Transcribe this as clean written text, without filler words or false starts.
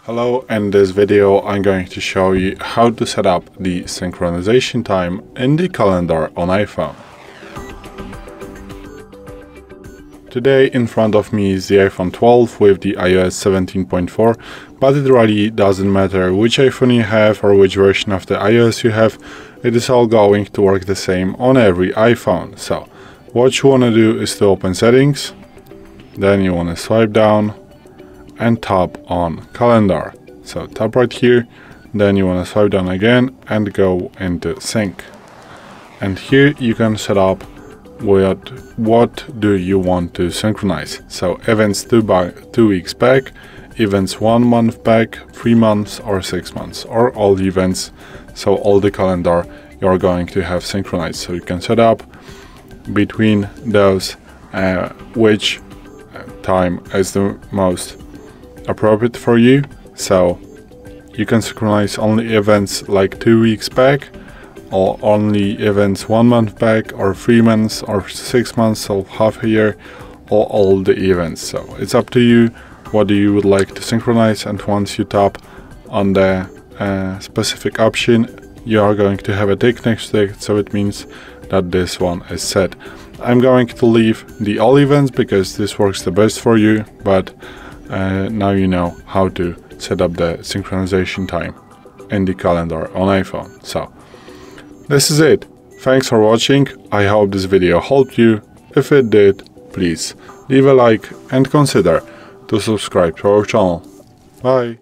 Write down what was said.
Hello, in this video I'm going to show you how to set up the synchronization time in the calendar on iPhone. Today in front of me is the iPhone 12 with the iOS 17.4, but it really doesn't matter which iPhone you have or which version of the iOS you have, it is all going to work the same on every iPhone. So what you want to do is to open settings, then you want to swipe down and tap on calendar. So tap right here, then you want to swipe down again and go into sync. And here you can set up what do you want to synchronize. So events 2 weeks back, events 1 month back, 3 months or 6 months, or all the events, so all the calendar you're going to have synchronized. So you can set up between those which time is the most appropriate for you. So you can synchronize only events like 2 weeks back, or only events 1 month back, or 3 months or 6 months, so half a year, or all the events. So it's up to you what you would like to synchronize, and once you tap on the specific option, you are going to have a tick next to it, so it means that this one is set. I'm going to leave the all events because this works the best for you, but now you know how to set up the synchronization time in the calendar on iPhone. So this is it. Thanks for watching. I hope this video helped you. If it did, please leave a like and consider to subscribe to our channel. Bye.